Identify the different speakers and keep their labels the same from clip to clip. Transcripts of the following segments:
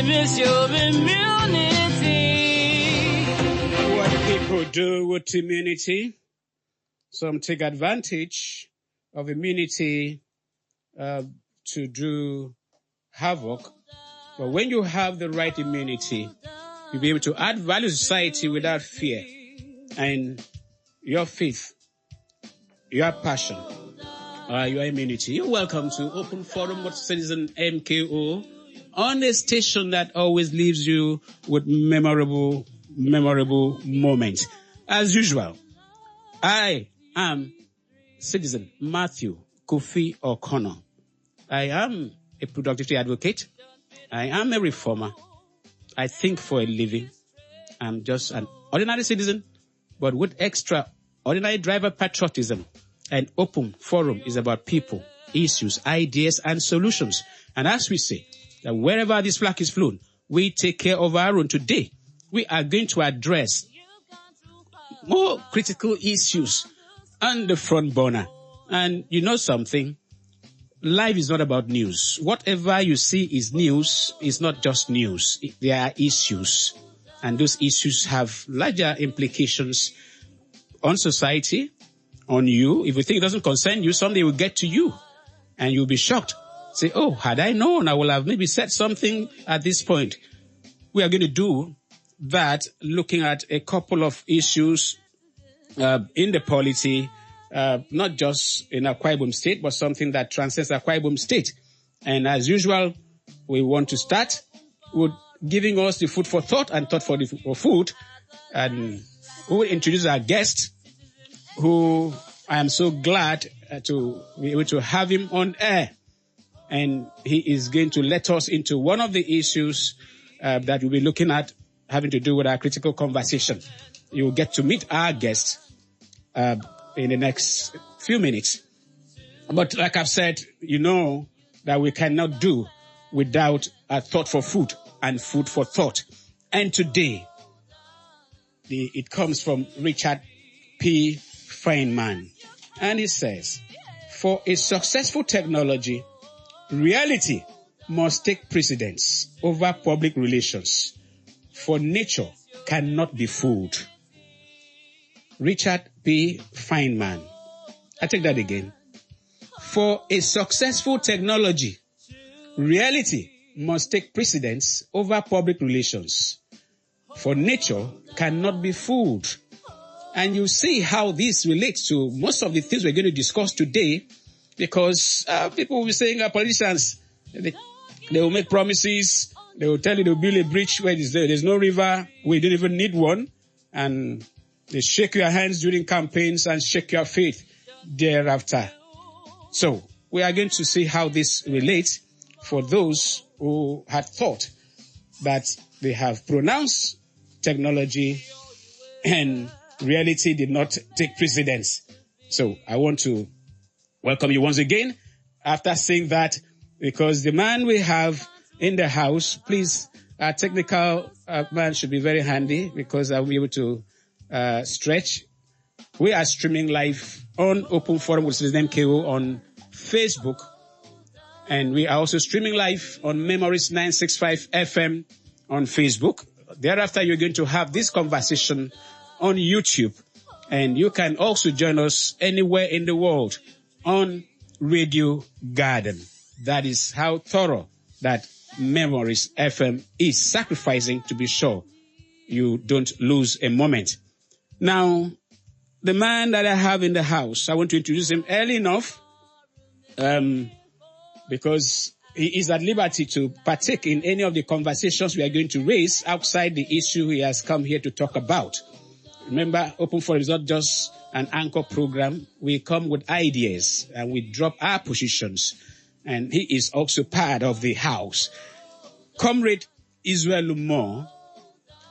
Speaker 1: miss your immunity.
Speaker 2: What people do with immunity, some take advantage of immunity to do havoc. But when you have the right immunity, you'll be able to add value to society without fear. And your faith, your passion, your immunity. You're welcome to Open Forum with Citizen MKO on a station that always leaves you with memorable moments. As usual, I am Citizen Matthew Kofi O'Connor. I am a productivity advocate. I am a reformer. I think for a living. I'm just an ordinary citizen, but with extraordinary driver patriotism. And Open Forum is about people, issues, ideas, and solutions. And as we say, that wherever this flag is flown, we take care of our own. Today, we are going to address more critical issues on the front burner. And you know something? Life is not about news. Whatever you see is news is not just news. There are issues. And those issues have larger implications on society, on you. If you think it doesn't concern you, someday it will get to you. And you'll be shocked. Say, oh, had I known, I would have maybe said something at this point. We are going to do that looking at a couple of issues in the polity, not just in Akwa Ibom State, but something that transcends Akwa Ibom State. And as usual, we want to start with giving us the food for thought and thought for food. And we will introduce our guest, who I am so glad to be able to have him on air. And he is going to let us into one of the issues that we'll be looking at having to do with our critical conversation. You'll get to meet our guest in the next few minutes. But like I've said, you know that we cannot do without a thought for food and food for thought. And today, it comes from Richard P. Feynman. And he says, for a successful technology, reality must take precedence over public relations, for nature cannot be fooled. Richard P. Feynman. I take that again. For a successful technology, reality must take precedence over public relations, for nature cannot be fooled. And you see how this relates to most of the things we're going to discuss today, because people will be saying, politicians, they will make promises, they will tell you they'll build a bridge where there's no river, we don't even need one, and they shake your hands during campaigns and shake your faith thereafter. So we are going to see how this relates for those who had thought that they have pronounced technology and reality did not take precedence. So I want to welcome you once again after saying that, because the man we have in the house, please, our technical man should be very handy, because I'll be able to stretch. We are streaming live on Open Forum with Citizen MKO on Facebook. And we are also streaming live on Memories 965 FM on Facebook. Thereafter, you're going to have this conversation on YouTube. And you can also join us anywhere in the world on Radio Garden. That is how thorough that Memories FM is, sacrificing to be sure you don't lose a moment. Now, the man that I have in the house, I want to introduce him early enough, because he is at liberty to partake in any of the conversations we are going to raise outside the issue he has come here to talk about. Remember, Open Forum is not just an anchor program. We come with ideas and we drop our positions. And he is also part of the house. Comrade Israel Lumor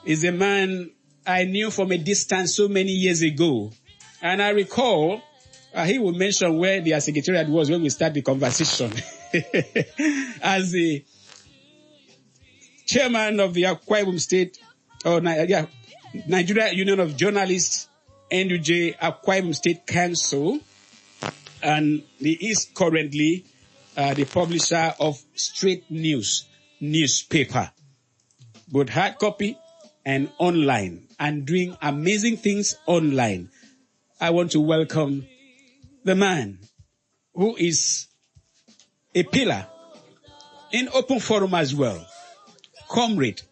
Speaker 2: is a man I knew from a distance so many years ago. And I recall he would mention where the secretariat was when we started the conversation. As the chairman of the Akwa Ibom State, Nigeria Union of Journalists, NUJ Akwa Ibom State Council, and he is currently the publisher of Straight News newspaper. both hard copy and online, and doing amazing things online. I want to welcome the man who is a pillar in Open Forum as well, Comrade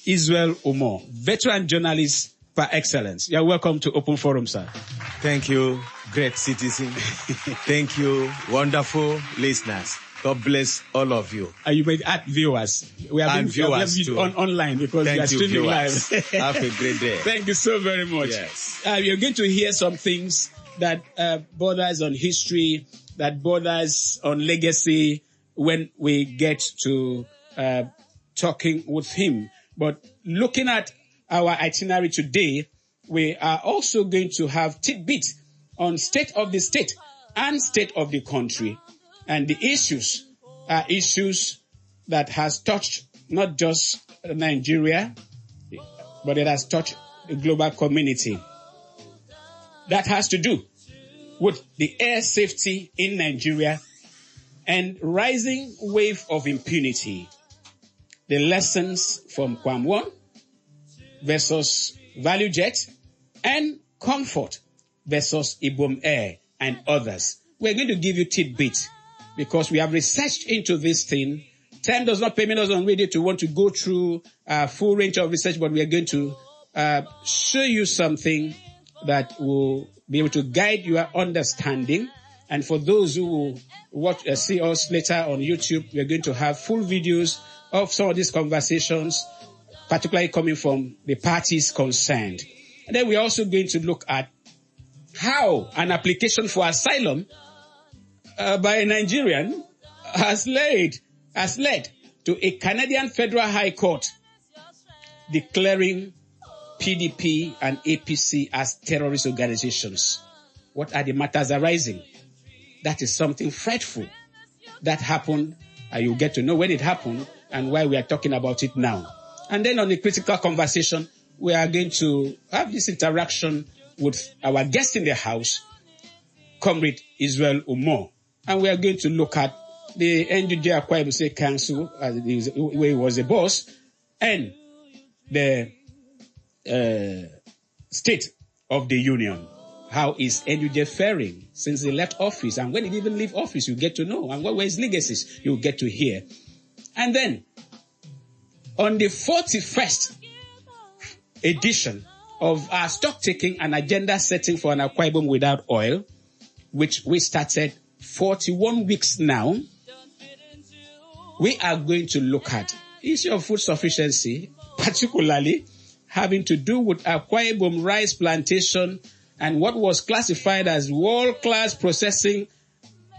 Speaker 2: Israel Omo, veteran journalist par excellence. You're welcome to Open Forum, sir.
Speaker 1: Thank you, great citizen. Thank you, wonderful listeners. God bless all of you.
Speaker 2: You may add viewers. We have been viewers too. Online because we are streaming live.
Speaker 1: Have a great day.
Speaker 2: Thank you so very much.
Speaker 1: Yes.
Speaker 2: You're going to hear some things that borders on history, that borders on legacy when we get to talking with him. But looking at our itinerary today, we are also going to have tidbits on state of the state and state of the country. And the issues are issues that has touched not just Nigeria, but it has touched the global community. That has to do with the air safety in Nigeria and rising wave of impunity. The lessons from Kwam1 versus ValueJet and Comfort versus Ibom Air and others. We're going to give you tidbits because we have researched into this thing. Time does not permit us on radio to want to go through a full range of research, but we are going to show you something that will be able to guide your understanding. And for those who will watch, see us later on YouTube, we are going to have full videos of some of these conversations, particularly coming from the parties concerned. And then we're also going to look at how an application for asylum by a Nigerian has led to a Canadian Federal High Court declaring PDP and APC as terrorist organizations. What are the matters arising? That is something frightful that happened. You'll get to know when it happened and why we are talking about it now. And then on the critical conversation, we are going to have this interaction with our guest in the house, Comrade Israel Omo. And we are going to look at the NUJ Akwa Ibom State Council, where he was a boss, and the State of the Union. How is NUJ faring since he left office? And when he didn't leave office, you get to know. And what were his legacies? You get to hear. And then, on the 41st edition of our stock taking and agenda setting for an Akwa Ibom without oil, which we started 41 weeks now, we are going to look at issue of food sufficiency, particularly having to do with Akwa Ibom rice plantation and what was classified as world-class processing,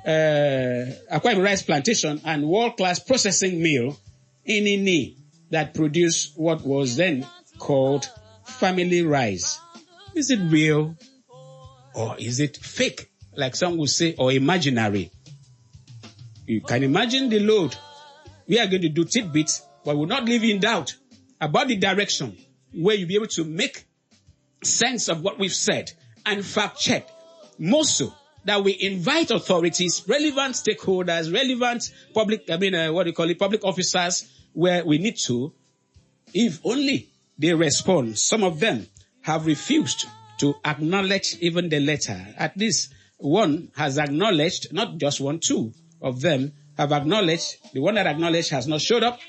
Speaker 2: Akwa Ibom rice plantation and world-class processing mill in Ini that produced what was then called family rice. Is it real or is it fake, like some would say, or imaginary? You can imagine the load. We are going to do tidbits, but we'll not leave you in doubt about the direction where you'll be able to make sense of what we've said and fact check. More so that we invite authorities, relevant stakeholders, relevant public officers where we need to, if only they respond. Some of them have refused to acknowledge even the letter. At least one has acknowledged, not just one, two of them have acknowledged. The one that acknowledged has not showed up.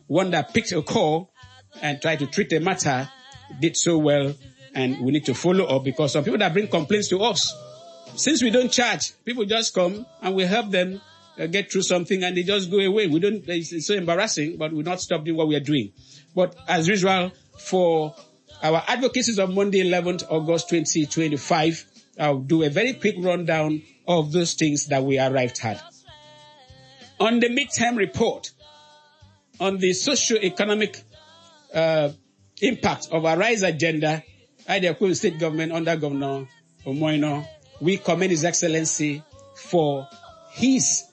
Speaker 2: One that picked a call and tried to treat the matter did so well, and we need to follow up because some people that bring complaints to us, since we don't charge, people just come and we help them get through something and they just go away. We don't. It's so embarrassing, but we'll not stop doing what we are doing. But as usual, for our advocacies of Monday, 11th August 2025, I'll do a very quick rundown of those things that we arrived at. On the midterm report, on the socio-economic impact of our RISE agenda, the Akwa Ibom State government under Governor Omoino, we commend His Excellency for his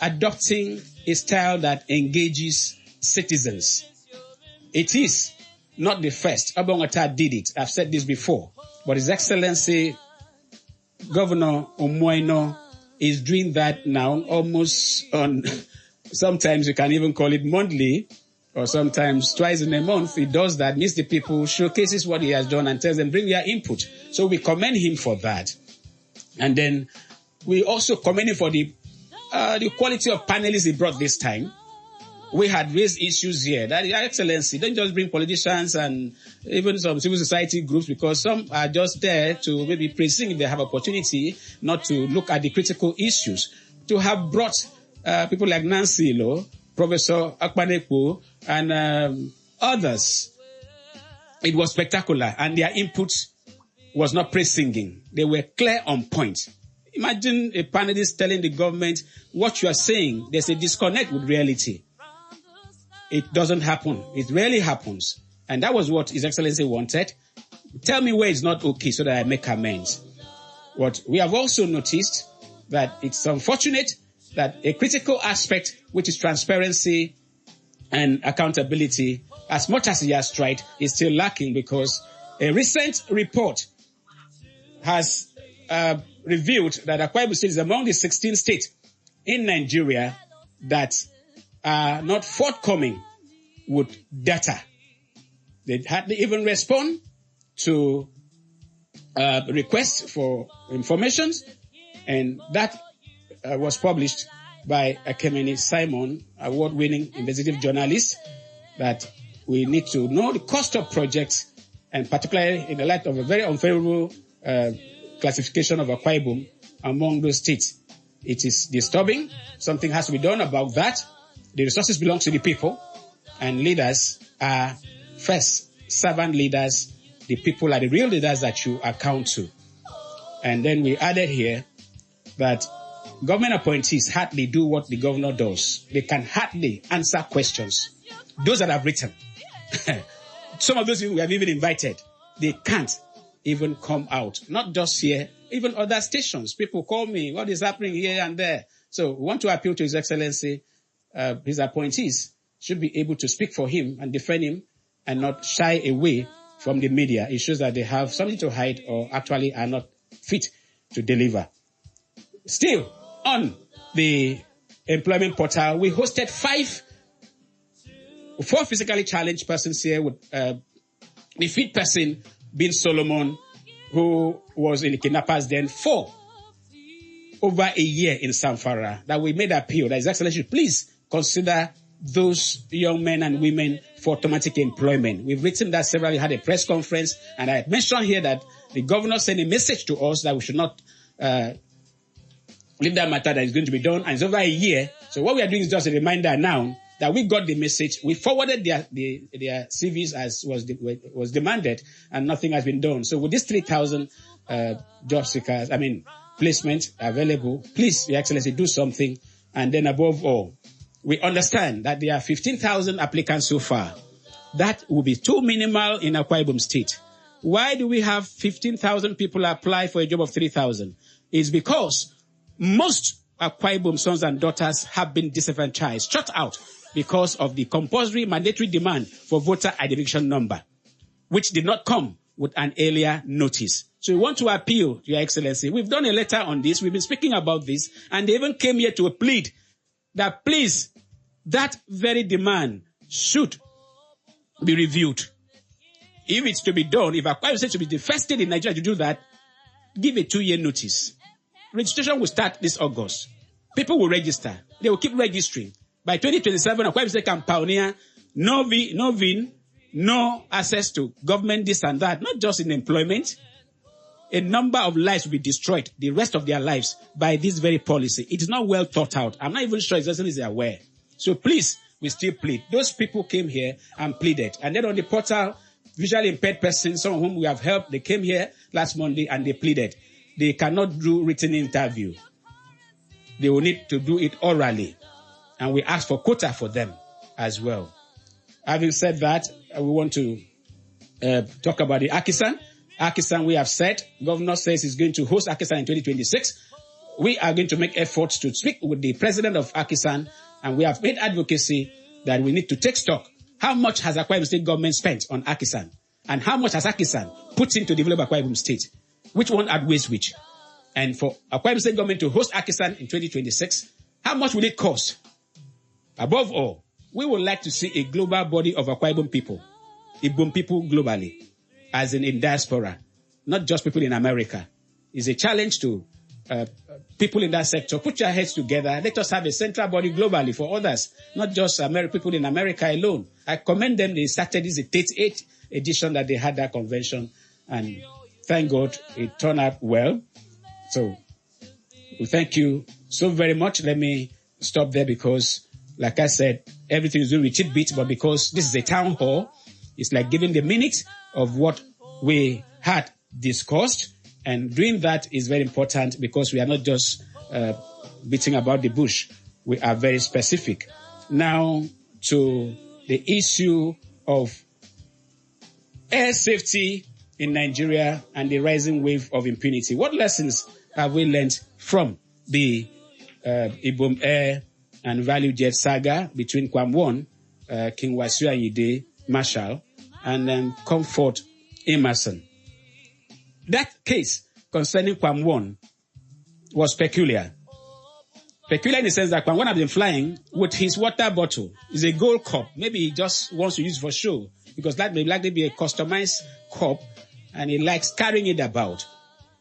Speaker 2: adopting a style that engages citizens. It is not the first. Obong Otta did it. I've said this before. But His Excellency Governor Omoino is doing that now almost on, sometimes you can even call it monthly or sometimes twice in a month. He does that, meets the people, showcases what he has done, and tells them, bring your input. So we commend him for that. And then we also commend him for the quality of panelists he brought this time. We had raised issues here that, Your Excellency, don't just bring politicians and even some civil society groups, because some are just there to maybe praising if they have opportunity, not to look at the critical issues. To have brought people like Nancy Lo, Professor Akpanekpo, and others, it was spectacular, and their input was not praise-singing. They were clear on point. Imagine a panelist telling the government, what you are saying, there's a disconnect with reality. It doesn't happen. It rarely happens. And that was what His Excellency wanted. Tell me where it's not okay so that I make amends. What we have also noticed, that it's unfortunate that a critical aspect, which is transparency and accountability, as much as he has tried, is still lacking, because a recent report has revealed that Akwa Ibom State is among the 16 states in Nigeria that are not forthcoming with data. They hardly even respond to requests for information, and that was published by Ekemini Simon, award-winning investigative journalist, that we need to know the cost of projects, and particularly in the light of a very unfavorable classification of Akwa Ibom among those states. It is disturbing. Something has to be done about that. The resources belong to the people, and leaders are first servant leaders. The people are the real leaders that you account to. And then we added here that government appointees hardly do what the governor does. They can hardly answer questions. Those that have written, some of those we have even invited, they can't even come out. Not just here, even other stations. People call me, what is happening here and there? So we want to appeal to His Excellency. His appointees should be able to speak for him and defend him, and not shy away from the media. It shows that they have something to hide, or actually are not fit to deliver. Still, on the employment portal, we hosted 4 physically challenged persons here, with the fit person being Solomon, who was in the kidnappers den for over a year in Zamfara, that we made appeal that His Excellency please consider those young men and women for automatic employment. We've written that several, had a press conference, and I mentioned here that the governor sent a message to us that we should not leave that matter, that is going to be done, and it's over a year. So what we are doing is just a reminder now that we got the message. We forwarded their CVs as was demanded, and nothing has been done. So with these 3,000 job seekers, placement available, please, Your Excellency, do something. And then above all, we understand that there are 15,000 applicants so far. That will be too minimal in Akwa Ibom State. Why do we have 15,000 people apply for a job of 3,000? It's because most Akwa Ibom sons and daughters have been disenfranchised, shut out, because of the compulsory mandatory demand for voter identification number, which did not come with an earlier notice. So we want to appeal to Your Excellency. We've done a letter on this. We've been speaking about this, and they even came here to plead that please, that very demand should be reviewed. If it's to be done, if Akwa Ibom State to be the first state in Nigeria to do that, give a 2-year notice. Registration will start this August. People will register. They will keep registering. By 2027, Akwa Ibom State can pioneer no VIN, no access to government, this and that, not just in employment. A number of lives will be destroyed, the rest of their lives, by this very policy. It is not well thought out. I'm not even sure His Excellency is aware. So please, we still plead. Those people came here and pleaded. And then on the portal, visually impaired persons, some of whom we have helped, they came here last Monday and they pleaded. They cannot do written interview. They will need to do it orally. And we ask for quota for them as well. Having said that, we want to talk about the Akisan. Akisan, we have said, Governor says he's going to host Akisan in 2026. We are going to make efforts to speak with the president of Akisan, and we have made advocacy that we need to take stock. How much has Akwa Ibom State government spent on Akisan? And how much has Akisan put in to develop Akwa Ibom State? Which one outweighs which? And for Akwa Ibom State government to host Akisan in 2026, how much will it cost? Above all, we would like to see a global body of Akwa Ibom people globally, as in diaspora, not just people in America. It's a challenge to people in that sector. Put your heads together. Let us have a central body globally for others, not just people in America alone. I commend them. They started this 38th edition that they had that convention, and thank God it turned out well. So we thank you so very much. Let me stop there because, like I said, everything is doing with tidbits, but because this is a town hall, it's like giving the minute of what we had discussed. And doing that is very important because we are not just beating about the bush. We are very specific. Now to the issue of air safety in Nigeria and the rising wave of impunity. What lessons have we learned from the Ibom Air and Value Jet saga between Kwam Won, King Wasiu Ayinde, Marshall, and Comfort Emerson? That case concerning Kwam Won was peculiar. Peculiar in the sense that Kwam Won had been flying with his water bottle. It's a gold cup. Maybe he just wants to use it for show, because that may likely be a customized cup and he likes carrying it about.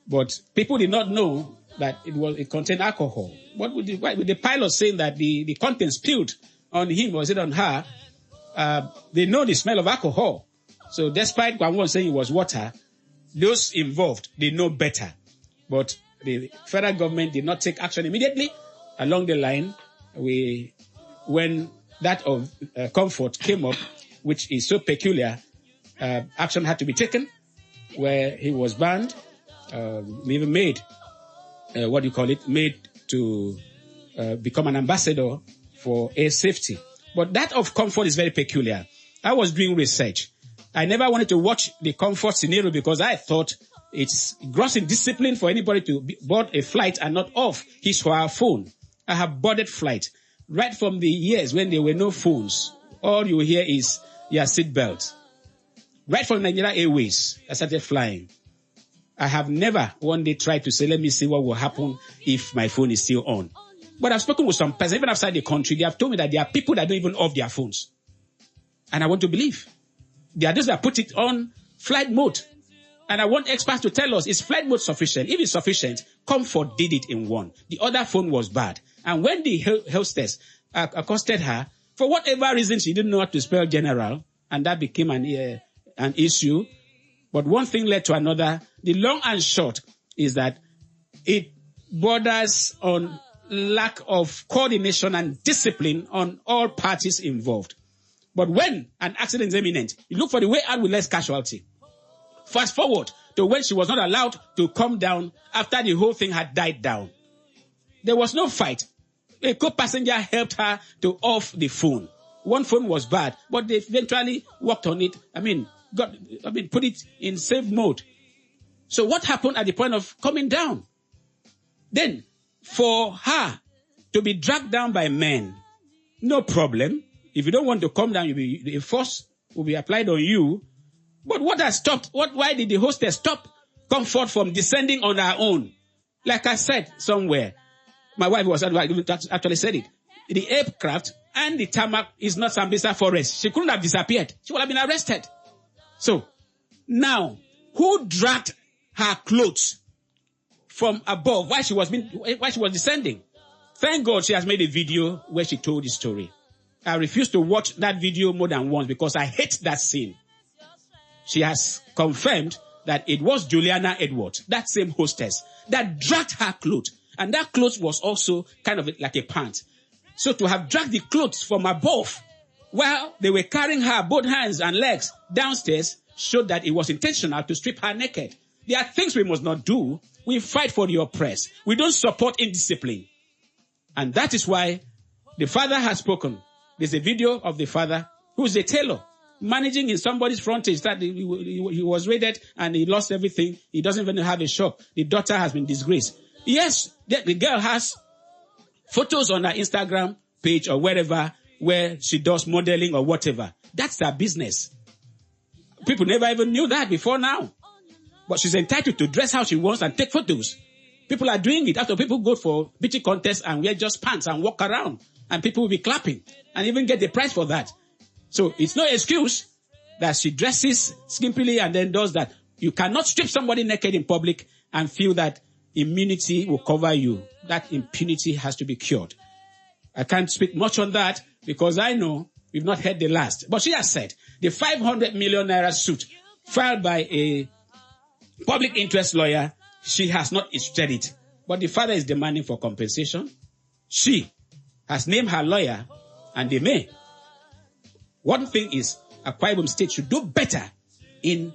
Speaker 2: But people did not know that it contained alcohol. What with the pilot saying that the content spilled on him, or was it on her? They know the smell of alcohol. So despite Kwam Won saying it was water, those involved, they know better. But the federal government did not take action immediately. Along the line, when that of Comfort came up, which is so peculiar, action had to be taken, where he was banned, even made, made to become an ambassador for air safety. But that of Comfort is very peculiar. I was doing research. I never wanted to watch the Comfort scenario because I thought it's gross indiscipline for anybody to board a flight and not off his or her phone. I have boarded flight right from the years when there were no phones. All you hear is your seatbelt. Right from Nigeria Airways, I started flying. I have never one day tried to say, let me see what will happen if my phone is still on. But I've spoken with some persons, even outside the country, they have told me that there are people that don't even off their phones. And I want to believe. There are those that put it on flight mode. And I want experts to tell us, is flight mode sufficient? If it's sufficient, Comfort did it in one. The other phone was bad. And when the hostess accosted her, for whatever reason, she didn't know how to spell general, and that became an issue. But one thing led to another. The long and short is that it borders on lack of coordination and discipline on all parties involved. But when an accident is imminent, you look for the way out with less casualty. Fast forward to when she was not allowed to come down after the whole thing had died down. There was no fight. A co-passenger helped her to off the phone. One phone was bad, but they eventually worked on it. Put it in safe mode. So what happened at the point of coming down? Then, for her to be dragged down by men, no problem. If you don't want to come down, a force will be applied on you. But what has stopped? Why did the hostess stop Comfort from descending on her own? Like I said somewhere, my wife actually said it. The aircraft and the tarmac is not Sambisa Forest. She couldn't have disappeared. She would have been arrested. So, now, who dragged her clothes from above while she was descending? Thank God she has made a video where she told the story. I refuse to watch that video more than once because I hate that scene. She has confirmed that it was Juliana Edwards, that same hostess, that dragged her clothes. And that clothes was also kind of like a pant. So to have dragged the clothes from above while they were carrying her both hands and legs downstairs showed that it was intentional to strip her naked. There are things we must not do. We fight for the oppressed. We don't support indiscipline. And that is why the father has spoken. There's a video of the father who's a tailor managing in somebody's frontage that he was raided and he lost everything. He doesn't even have a shop. The daughter has been disgraced. Yes, the girl has photos on her Instagram page or wherever where she does modeling or whatever. That's her business. People never even knew that before now. But she's entitled to dress how she wants and take photos. People are doing it. After people go for beauty contests and wear just pants and walk around. and people will be clapping and even get the prize for that. So it's no excuse that she dresses skimpily and then does that. You cannot strip somebody naked in public and feel that immunity will cover you. That impunity has to be cured. I can't speak much on that because I know we've not heard the last. But she has said the 500 million naira suit filed by a public interest lawyer, she has not instructed it. But the father is demanding for compensation. She has named her lawyer and they may. One thing is, Akwa Ibom State should do better in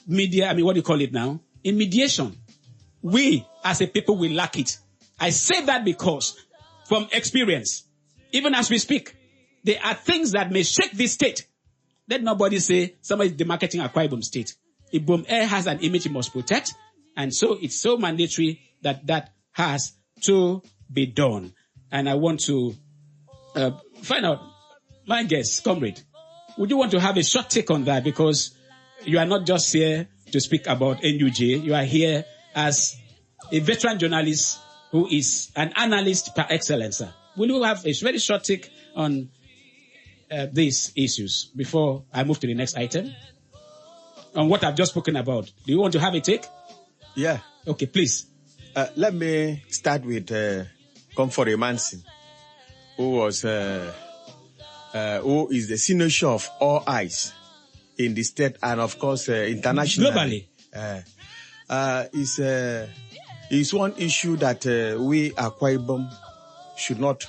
Speaker 2: media, what do you call it now? In mediation. We, as a people, will lack it. I say that because, from experience, even as we speak, there are things that may shake this state. Let nobody say somebody is demarketing Akwa Ibom State. Ibom Air has an image it must protect, and so it's so mandatory that that has to be done. And I want to find out, my guest, comrade, would you want to have a short take on that? Because you are not just here to speak about NUJ. You are here as a veteran journalist who is an analyst par excellence. Will you have a very short take on these issues before I move to the next item? On what I've just spoken about. Do you want to have a take?
Speaker 1: Yeah.
Speaker 2: Okay, please.
Speaker 1: Let me start with Comfort Emanson, who is the signature of all eyes in the state and, of course, internationally. Globally. Is one issue that we, Akwa Ibom, should not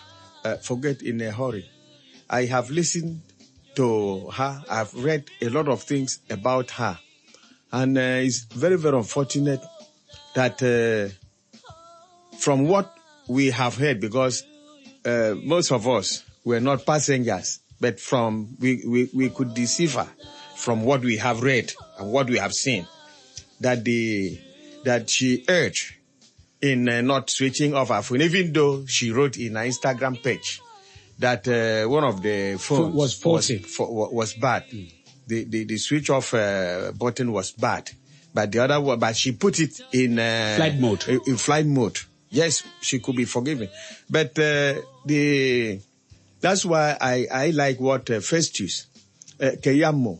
Speaker 1: forget in a hurry. I have listened to her. I've read a lot of things about her. And it's very, very unfortunate that from what we have heard, because most of us were not passengers, but from we could decipher from what we have read and what we have seen that she urged in not switching off her phone, even though she wrote in her Instagram page that one of the phones
Speaker 2: was faulty,
Speaker 1: was bad. The switch off button was bad, but the other one, but she put it in
Speaker 2: flight mode.
Speaker 1: In flight mode. Yes, she could be forgiven, but that's why I like what Festus Keyamo,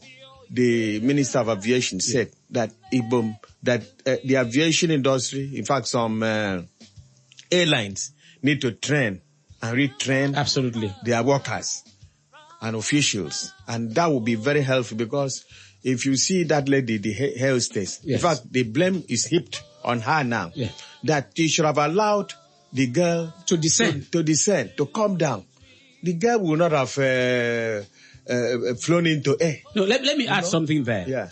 Speaker 1: the Minister of Aviation, said that Ibom, that the aviation industry, in fact, some airlines need to train and retrain
Speaker 2: absolutely
Speaker 1: their workers and officials, and that would be very helpful because if you see that lady, the hostess,
Speaker 2: yes.
Speaker 1: In fact, the blame is heaped on her now.
Speaker 2: Yeah.
Speaker 1: That she should have allowed the girl
Speaker 2: to descend,
Speaker 1: to calm down. The girl would not have flown into air.
Speaker 2: No, let me add something there.
Speaker 1: Yeah.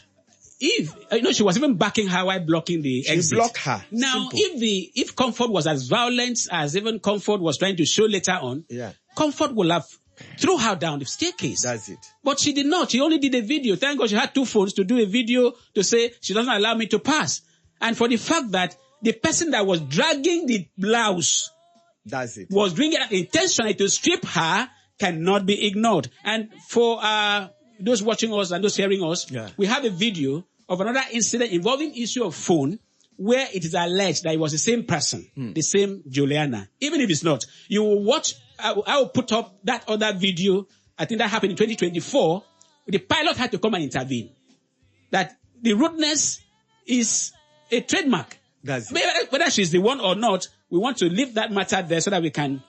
Speaker 2: If she was even backing her while blocking the exit.
Speaker 1: She blocked her.
Speaker 2: Now,
Speaker 1: Simple.
Speaker 2: if Comfort was as violent as even Comfort was trying to show later on, Comfort will have threw her down the staircase.
Speaker 1: That's it.
Speaker 2: But she did not. She only did a video. Thank God she had two phones to do a video to say she doesn't allow me to pass. And for the fact that the person that was dragging the blouse,
Speaker 1: that's it,
Speaker 2: was doing it intentionally to strip her, cannot be ignored. And for those watching us and those hearing us, we have a video of another incident involving issue of phone where it is alleged that it was the same person, the same Juliana. Even if it's not, you will watch, I will put up that other video. I think that happened in 2024. The pilot had to come and intervene. That the rudeness is a trademark. Whether she's the one or not, we want to leave that matter there so that we can,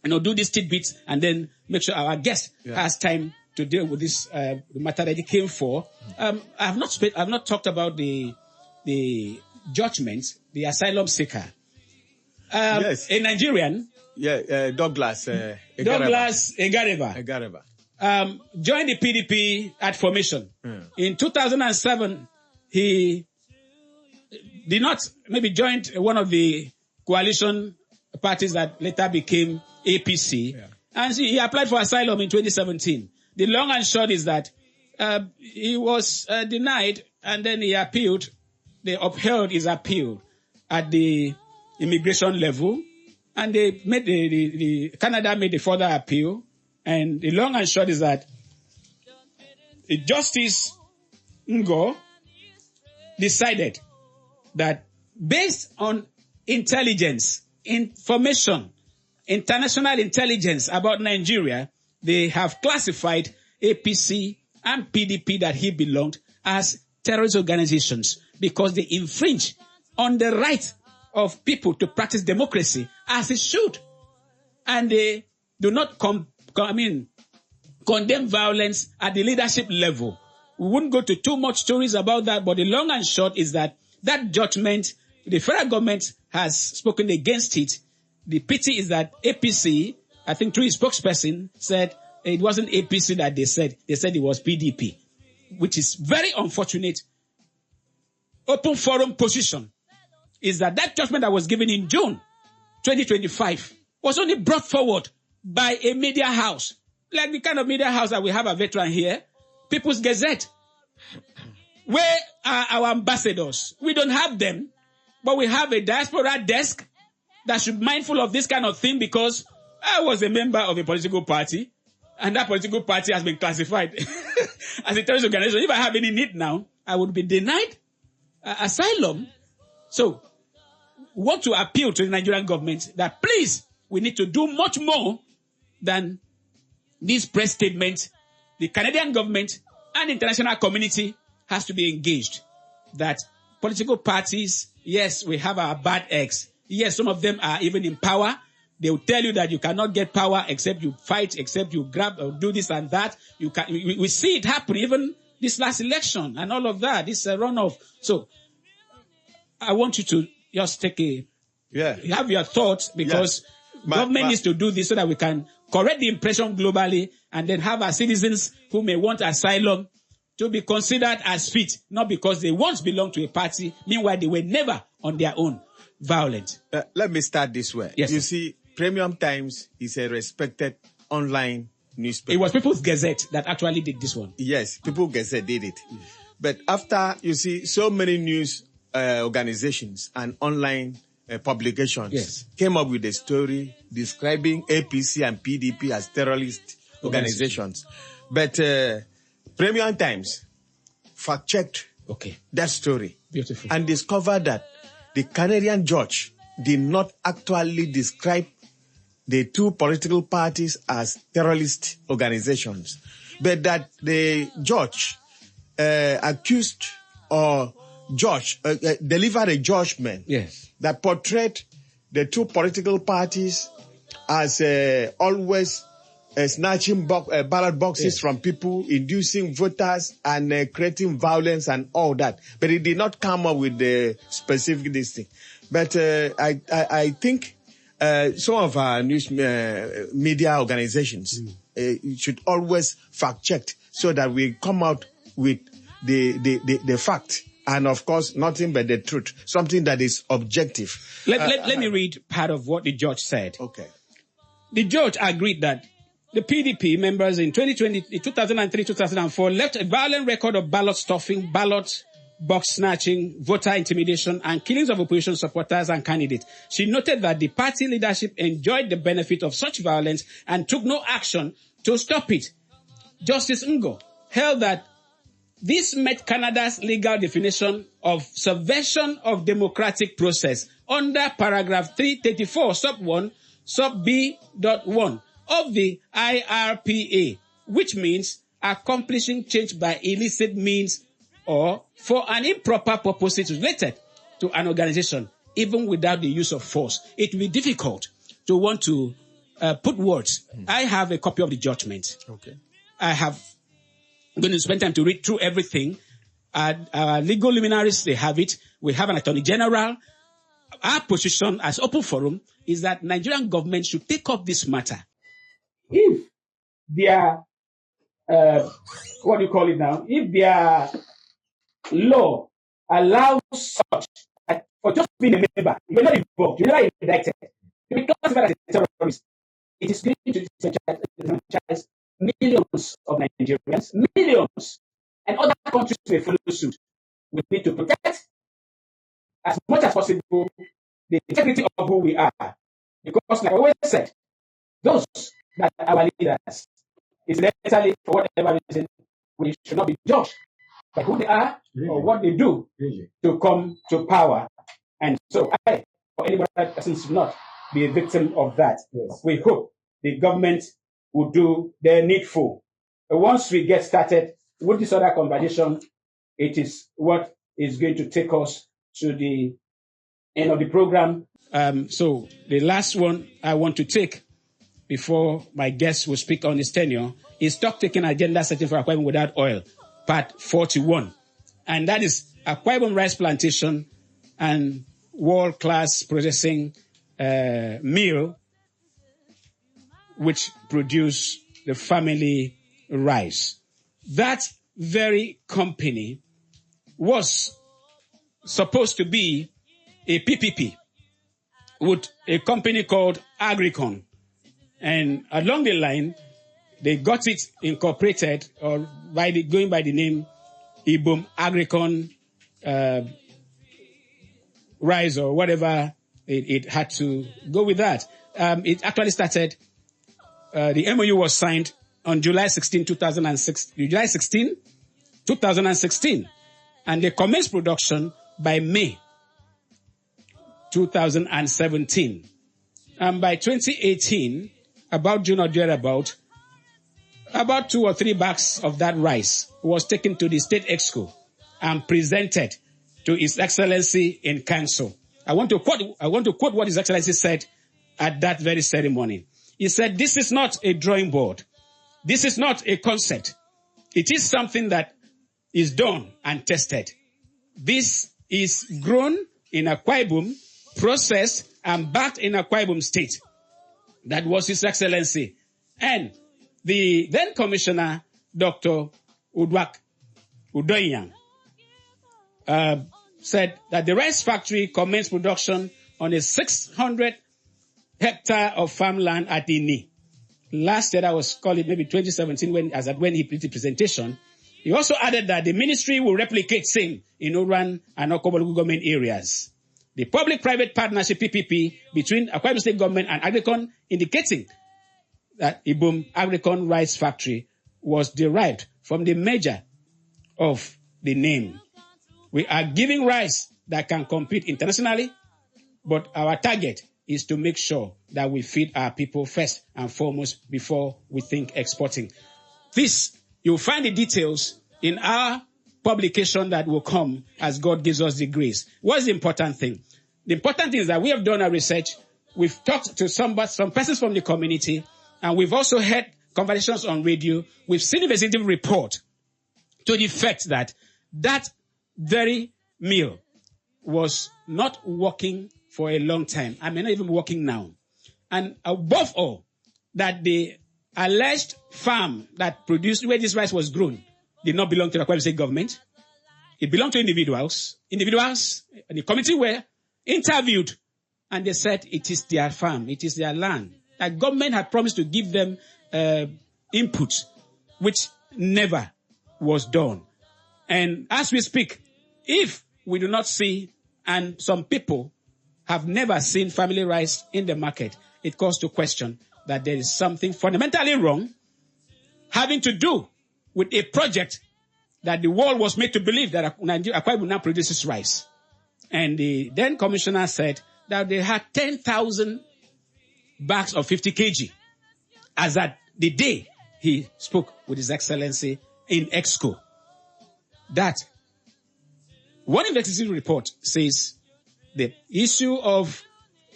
Speaker 2: do these tidbits and then make sure our guest has time to deal with this matter that he came for. I have not talked about the judgment, the asylum seeker.
Speaker 3: Yes.
Speaker 2: A Nigerian.
Speaker 3: Yeah, Douglas
Speaker 2: Egareva. Joined the PDP at formation. In 2007, he did not maybe joined one of the coalition parties that later became APC. And he applied for asylum in 2017. The long and short is that he was denied and then he appealed. They upheld his appeal at the immigration level. And they made the Canada made a further appeal. And the long and short is that Justice Ngo decided that based on intelligence, information, international intelligence about Nigeria, they have classified APC and PDP that he belonged as terrorist organizations because they infringe on the right of people to practice democracy as it should. And they do not condemn violence at the leadership level. We wouldn't go to too much stories about that, but the long and short is that judgment, the federal government has spoken against it. The pity is that APC, I think through his spokesperson, said it wasn't APC that they said it was PDP, which is very unfortunate. Open forum position is that judgment that was given in June 2025 was only brought forward by a media house, like the kind of media house that we have a veteran here, People's Gazette. Where are our ambassadors? We don't have them, but we have a diaspora desk that should be mindful of this kind of thing, because I was a member of a political party, and that political party has been classified as a terrorist organization. If I have any need now, I would be denied asylum. So, we want to appeal to the Nigerian government that please, we need to do much more than this press statement. The Canadian government and the international community has to be engaged. That political parties, yes, we have our bad eggs. Yes, some of them are even in power. They will tell you that you cannot get power except you fight, except you grab or do this and that. We see it happen even this last election and all of that. This runoff. So I want you to just take have your thoughts, because government needs to do this so that we can correct the impression globally, and then have our citizens who may want asylum to be considered as fit, not because they once belonged to a party, meanwhile they were never on their own violent.
Speaker 1: Let me start this way.
Speaker 2: Yes,
Speaker 1: you
Speaker 2: sir.
Speaker 1: see, Premium Times is a respected online newspaper.
Speaker 2: It was People's Gazette that actually did this one.
Speaker 1: Yes, People's Gazette did it. But after, you see, so many news organizations and online publications came up with a story describing APC and PDP as terrorist organizations. But Premium Times fact-checked that story.
Speaker 2: Beautiful.
Speaker 1: And discovered that the Canadian judge did not actually describe the two political parties as terrorist organizations, but that the judge accused or delivered a judgment that portrayed the two political parties as always snatching ballot boxes from people, inducing voters, and creating violence and all that. But it did not come up with the specific this thing. But I think some of our news media organizations should always fact check so that we come out with the fact. And of course, nothing but the truth, something that is objective.
Speaker 2: Let me read part of what the judge said.
Speaker 1: Okay.
Speaker 2: The judge agreed that the PDP members in 2003-2004 left a violent record of ballot stuffing, ballot box snatching, voter intimidation, and killings of opposition supporters and candidates. She noted that the party leadership enjoyed the benefit of such violence and took no action to stop it. Justice Ngo held that this met Canada's legal definition of subversion of democratic process under paragraph 334 sub 1 sub B.1 of the IRPA, which means accomplishing change by illicit means or for an improper purpose related to an organization, even without the use of force. It will be difficult to want to put words. I have a copy of the judgment.
Speaker 1: Okay.
Speaker 2: I'm going to spend time to read through everything. Our legal luminaries, they have it. We have an attorney general. Our position as Open Forum is that Nigerian government should take up this matter. If their, what do you call it now? If their law allows such, for just being a member, you're not involved, you're not indicted, to be classified as a terrorist, it is going to disenfranchise millions of Nigerians, millions, and other countries may follow suit. We need to protect, as much as possible, the integrity of who we are. Because, like I always said, those that are our leaders is literally, for whatever reason, we should not be judged by who they are or what they do to come to power. And so, for anybody that person should not be a victim of that. Yes. We hope the government will do the needful. Once we get started with this other conversation, it is what is going to take us to the end of the program. So the last one I want to take before my guest will speak on his tenure is stock taking agenda setting for Akwa Ibom without oil, part 41. And that is Akwa Ibom rice plantation and world-class processing mill which produce the family rice. That very company was supposed to be a PPP with a company called Agricon. And along the line, they got it incorporated or going by the name Ibom Agricon Rice or whatever it had to go with that. It actually started, the MOU was signed on July 16, 2016, and they commenced production by May 2017. And by 2018, about June or thereabout, about 2 or 3 bags of that rice was taken to the State Exco and presented to His Excellency in Council. I want to quote what His Excellency said at that very ceremony. He said, "This is not a drawing board. This is not a concept. It is something that is done and tested. This is grown in Akwa Ibom, processed and backed in Akwa Ibom State." That was His Excellency. And the then Commissioner, Dr. Udwak Udoyang, said that the rice factory commenced production on a 600 hectare of farmland at Ini. Last year, that was called it maybe 2017 when he did the presentation. He also added that the ministry will replicate same in Oran and Okobo government areas. The public-private partnership PPP between Akwa Ibom State government and Agricon, indicating that Ibom Agricon Rice Factory was derived from the merger of the name. We are giving rice that can compete internationally, but our target is to make sure that we feed our people first and foremost before we think exporting. This, you'll find the details in our publication that will come as God gives us the grace. What's the important thing? The important thing is that we have done our research. We've talked to some persons from the community, and we've also had conversations on radio. We've seen a investigative report to the effect that that very mill was not working for a long time. I mean, not even working now. And above all, that the alleged farm that produced where this rice was grown did not belong to the Akwa Ibom State government. It belonged to individuals. Individuals, the committee were interviewed, and they said it is their farm, it is their land. The government had promised to give them input, which never was done. And as we speak, if we do not see, and some people have never seen family rice in the market, it calls to question that there is something fundamentally wrong having to do with a project that the world was made to believe that Akwa Ibom now produces rice. And the then commissioner said that they had 10,000 bags of 50 kg as at the day he spoke with His Excellency in Exco. That one investigative report says the issue of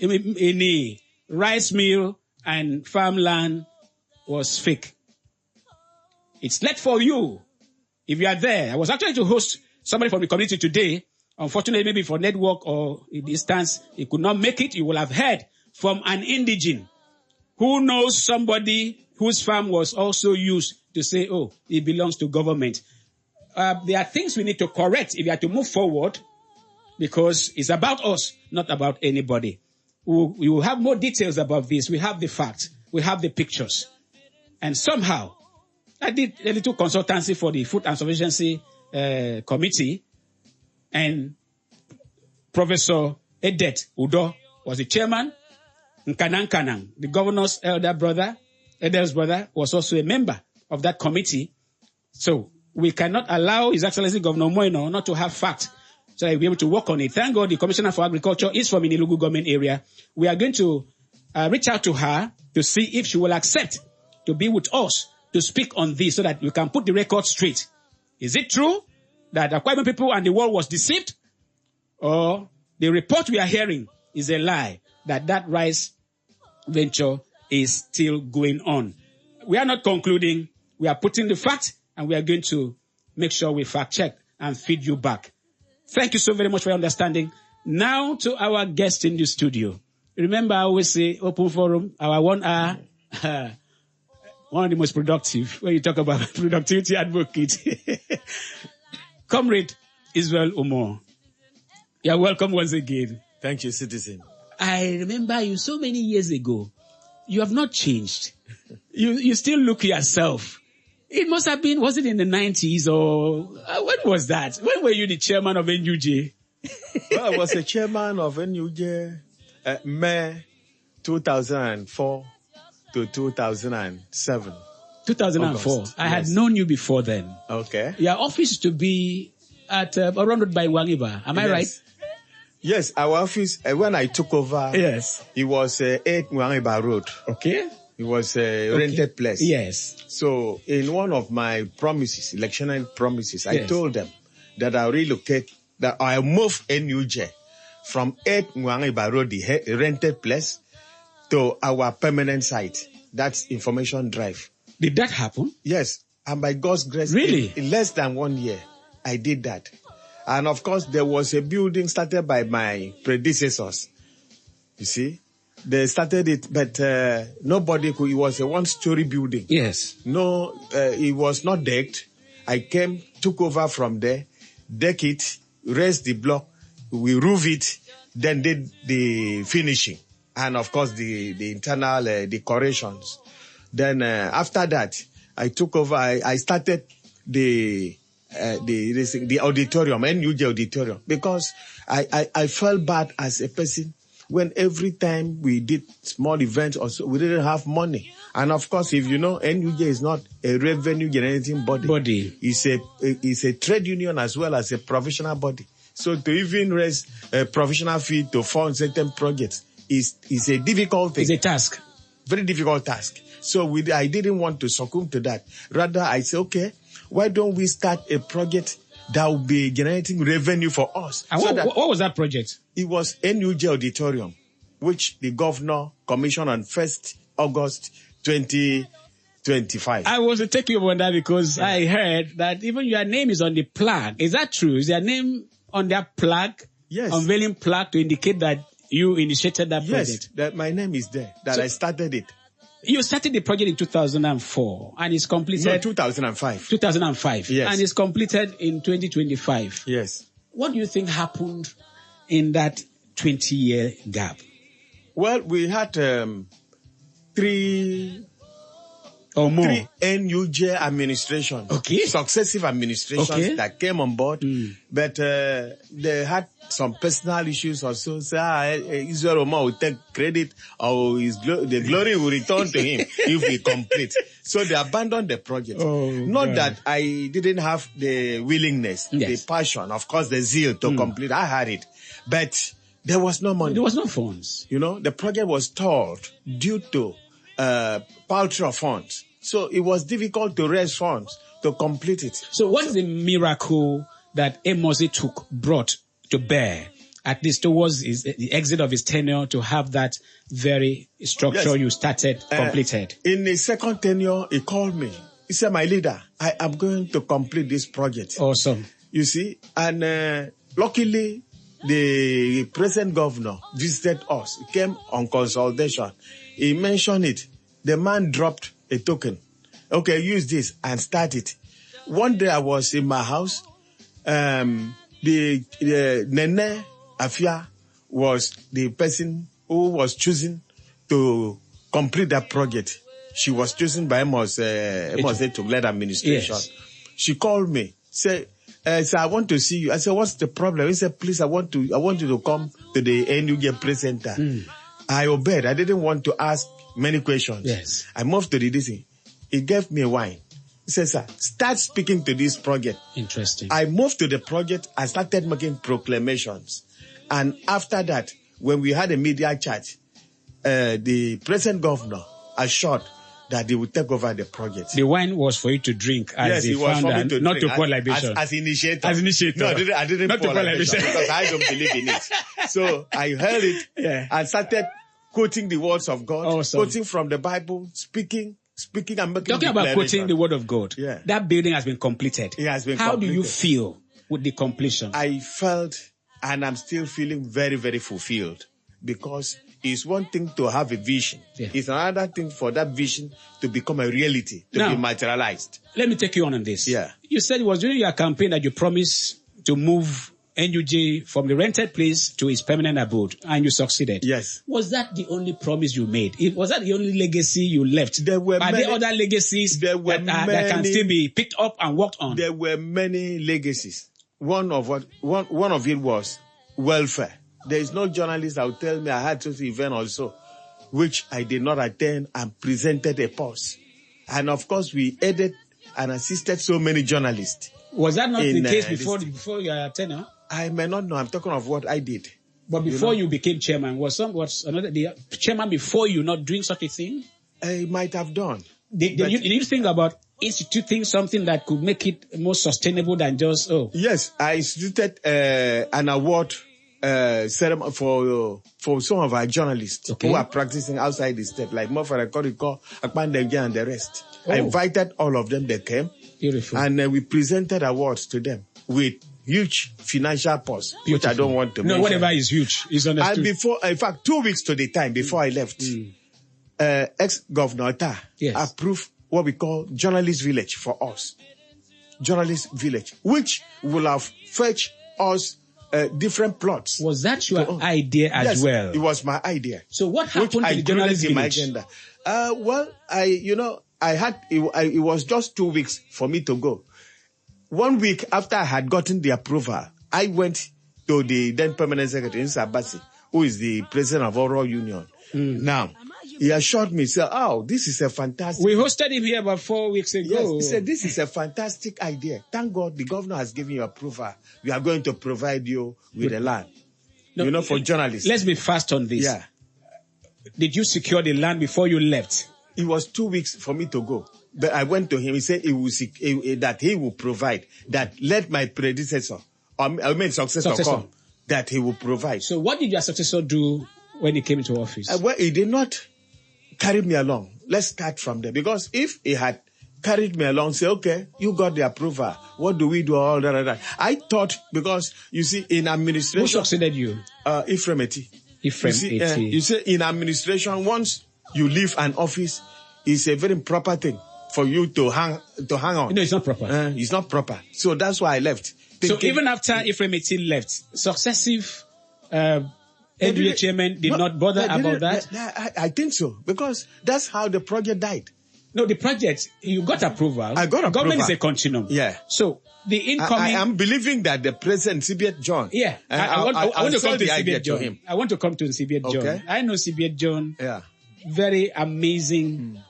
Speaker 2: any rice mill and farmland was fake. It's left for you. If you are there, I was actually to host somebody from the community today. Unfortunately, maybe for network or distance, he could not make it. You will have heard from an indigene who knows somebody whose farm was also used to say, oh, it belongs to government. There are things we need to correct if you are to move forward, because it's about us, not about anybody. We will have more details about this. We have the facts. We have the pictures. And somehow, I did a little consultancy for the Food and Sufficiency Committee, and Professor Edet Udo was the chairman. Nkanang, the governor's eldest brother, was also a member of that committee. So we cannot allow His Excellency Governor Moino not to have facts, so that we'll be able to work on it. Thank God the Commissioner for Agriculture is from Inilugu government area. We are going to reach out to her to see if she will accept to be with us to speak on this so that we can put the record straight. Is it true that Akwa Ibom people and the world was deceived? Or the report we are hearing is a lie that rice venture is still going on? We are not concluding. We are putting the fact, and we are going to make sure we fact check and feed you back. Thank you so very much for your understanding. Now to our guest in the studio. Remember, I always say open forum, our 1 hour, one of the most productive when you talk about productivity advocate. Comrade Israel Omo. You're welcome once again.
Speaker 1: Thank you, citizen.
Speaker 2: I remember you so many years ago. You have not changed. You still look yourself. It must have been, was it in the 90s or when was that? When were you the chairman of NUJ?
Speaker 1: Well, I was the chairman of NUJ May 2004 to 2007.
Speaker 2: 2004.
Speaker 1: August.
Speaker 2: I had known you before then.
Speaker 1: Okay.
Speaker 2: Your office used to be at around by Wangiba. Am I right?
Speaker 1: Yes, our office, when I took over,
Speaker 2: yes,
Speaker 1: it was 8 Wangiba Road.
Speaker 2: Okay.
Speaker 1: It was a rented place.
Speaker 2: Yes.
Speaker 1: So in one of my promises, electionary promises, I told them that I'll relocate, that I'll move NUJ from 8 Wangiba Road, the rented place, to our permanent site. That's Information Drive.
Speaker 2: Did that happen?
Speaker 1: Yes. And by God's grace,
Speaker 2: really?
Speaker 1: In less than 1 year, I did that. And of course, there was a building started by my predecessors. You see? They started it, but nobody could. It was a one-story building.
Speaker 2: Yes.
Speaker 1: No, it was not decked. I came, took over from there, deck it, raised the block, we roof it, then did the finishing. And of course, the internal decorations. Then after that, I took over. I started the auditorium, NUJ auditorium, because I felt bad as a person when every time we did small events or so, we didn't have money. And of course, if you know, NUJ is not a revenue generating body. It's a trade union as well as a professional body. So to even raise a professional fee to fund certain projects is a difficult thing.
Speaker 2: It's a task.
Speaker 1: Very difficult task. So I didn't want to succumb to that. Rather, I said, okay, why don't we start a project that will be generating revenue for us?
Speaker 2: And what was that project?
Speaker 1: It was NUJ Auditorium, which the governor commissioned on 1st August 2025.
Speaker 2: I was to take you on that because I heard that even your name is on the plaque. Is that true? Is your name on that plaque?
Speaker 1: Yes.
Speaker 2: Unveiling plaque to indicate that you initiated that project?
Speaker 1: Yes, that my name is there, that I started it.
Speaker 2: You started the project in 2004 and it's completed...
Speaker 1: No, 2005.
Speaker 2: 2005.
Speaker 1: Yes.
Speaker 2: And it's completed in 2025.
Speaker 1: Yes.
Speaker 2: What do you think happened in that 20-year gap?
Speaker 1: Well, we had three NUJ administrations.
Speaker 2: Okay.
Speaker 1: Successive administrations that came on board. But they had some personal issues also. So Israel Omo will take credit or the glory will return to him if we complete. So they abandoned the project. Not that I didn't have the willingness, the passion, of course the zeal to complete. I had it. But there was no money.
Speaker 2: There was no funds.
Speaker 1: You know, the project was stalled due to paltry of funds. So it was difficult to raise funds to complete it.
Speaker 2: So what is the miracle that Emosi brought to bear, at least towards the exit of his tenure, to have that very structure you started completed?
Speaker 1: In the second tenure, he called me. He said, my leader, I am going to complete this project.
Speaker 2: Awesome.
Speaker 1: You see, and luckily, the present governor visited us. He came on consultation. He mentioned it. The man dropped a token. Okay, use this and start it. One day I was in my house. The Nene Afia was the person who was chosen to complete that project. She was chosen by Amos to lead administration. Yes. She called me, said, I want to see you. I said, what's the problem? He said, please, I want you to come to the NUJ Press Center. I obeyed. I didn't want to ask many questions.
Speaker 2: Yes.
Speaker 1: I moved to the DC. He gave me wine. He said, sir, start speaking to this project.
Speaker 2: Interesting.
Speaker 1: I moved to the project. I started making proclamations. And after that, when we had a media chat, the present governor assured that they would take over the project.
Speaker 2: The wine was for you to drink as the founder, not to pour libation.
Speaker 1: As initiator.
Speaker 2: As initiator.
Speaker 1: No, I didn't
Speaker 2: not
Speaker 1: pour
Speaker 2: to pour
Speaker 1: libation because I don't believe in it. So I heard it and started quoting the words of God, quoting from the Bible, speaking and making
Speaker 2: Talking about quoting the word of God, that building has been completed.
Speaker 1: It has been
Speaker 2: How
Speaker 1: completed.
Speaker 2: do you feel with the completion?
Speaker 1: I felt, and I'm still feeling very, very fulfilled, because it's one thing to have a vision.
Speaker 2: Yeah.
Speaker 1: It's another thing for that vision to become a reality, to be materialized.
Speaker 2: Let me take you on this.
Speaker 1: Yeah.
Speaker 2: You said it was during your campaign that you promised to move NUJ from the rented place to its permanent abode, and you succeeded.
Speaker 1: Yes.
Speaker 2: Was that the only promise you made? Was that the only legacy you left?
Speaker 1: There were
Speaker 2: Are there other legacies that can still be picked up and worked on?
Speaker 1: There were many legacies. One of it was welfare. There is no journalist that will tell me I had such an event also, which I did not attend, and presented a pause. And of course, we aided and assisted so many journalists.
Speaker 2: Was that not the case before your tenure?
Speaker 1: I may not know. I'm talking of what I did.
Speaker 2: But before you became chairman, was the chairman before you not doing such a thing?
Speaker 1: I might have done.
Speaker 2: Did you think about instituting something that could make it more sustainable than just,
Speaker 1: Yes, I instituted an award ceremony for some of our journalists who are practicing outside the state, like Mofara Koriko, Akpandenge, and the rest. I invited all of them. They came.
Speaker 2: Beautiful.
Speaker 1: And we presented awards to them with huge financial purse, which I don't want to mention.
Speaker 2: No, whatever is huge is understood.
Speaker 1: And in fact, 2 weeks to the time before I left, ex-Governor Atta approved what we call Journalist Village for us. Journalist Village, which will have fetched us different plots.
Speaker 2: Was that your idea as well?
Speaker 1: Yes, it was my idea.
Speaker 2: So what happened to the Journalist Village?
Speaker 1: My agenda. It was just 2 weeks for me to go. 1 week after I had gotten the approval, I went to the then permanent secretary, Sabasi, who is the president of Oral Union. Now, he assured me, said, this is a fantastic...
Speaker 2: We hosted him here about 4 weeks ago.
Speaker 1: Yes, he said, this is a fantastic idea. Thank God the governor has given you approval. We are going to provide you with a land. For journalists.
Speaker 2: Let's be fast on this.
Speaker 1: Yeah.
Speaker 2: Did you secure the land before you left?
Speaker 1: It was 2 weeks for me to go. But I went to him. He said that he will provide. That let my predecessor, successor come. That he will provide.
Speaker 2: So what did your successor do when he came into office?
Speaker 1: Well, he did not carry me along. Let's start from there. Because if he had carried me along, say, okay, you got the approval. What do we do? All that. I thought, because you see, in administration...
Speaker 2: Who succeeded you?
Speaker 1: Ephraim Eti.
Speaker 2: Ephraim Eti.
Speaker 1: You see, in administration, once you leave an office, it's a very improper thing for you to hang on.
Speaker 2: No, it's not proper.
Speaker 1: It's not proper. So that's why I left.
Speaker 2: So even after Ephraim Eti left, successive NUJ chairman did not bother about that?
Speaker 1: I think so, because that's how the project died.
Speaker 2: No, the project, you got approval.
Speaker 1: I got approval.
Speaker 2: Government is a continuum.
Speaker 1: Yeah.
Speaker 2: So the incoming...
Speaker 1: I am believing that the president, CBH John...
Speaker 2: Yeah. I want to come to CBH John. I want to come to CBH John. I know CBH John.
Speaker 1: Yeah.
Speaker 2: Very amazing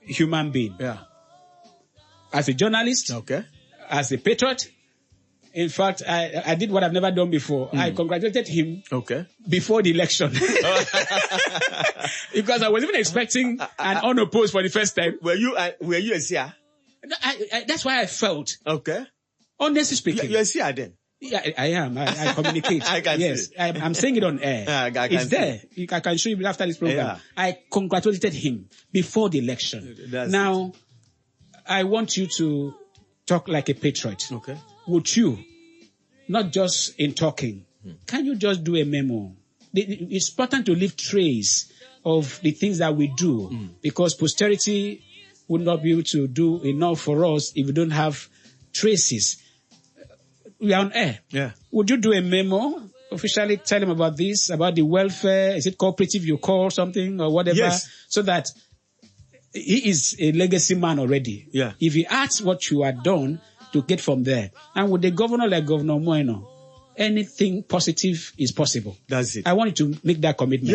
Speaker 2: human being.
Speaker 1: Yeah.
Speaker 2: As a journalist.
Speaker 1: Okay.
Speaker 2: As a patriot. In fact, I did what I've never done before. I congratulated him before the election. Because I was even expecting an unopposed for the first time.
Speaker 1: Were you a seer?
Speaker 2: That's why I felt.
Speaker 1: Okay.
Speaker 2: Honestly speaking.
Speaker 1: You're a seer then?
Speaker 2: Yeah, I am. I communicate.
Speaker 1: I can see.
Speaker 2: I'm saying it on air. It's there. I can show you after this program.
Speaker 1: Yeah.
Speaker 2: I congratulated him before the election. Now, I want you to talk like a patriot.
Speaker 1: Okay.
Speaker 2: Would you, not just in talking, can you just do a memo? It's important to leave trace of the things that we do, because posterity would not be able to do enough for us if we don't have traces. We are on air.
Speaker 1: Yeah.
Speaker 2: Would you do a memo, officially tell him about this, about the welfare? Is it cooperative you call something or whatever?
Speaker 1: Yes.
Speaker 2: So that he is a legacy man already.
Speaker 1: Yeah.
Speaker 2: If he asks what you had done, to get from there. And with a governor like Governor Moeno, anything positive is possible.
Speaker 1: That's it.
Speaker 2: I want you to make that commitment.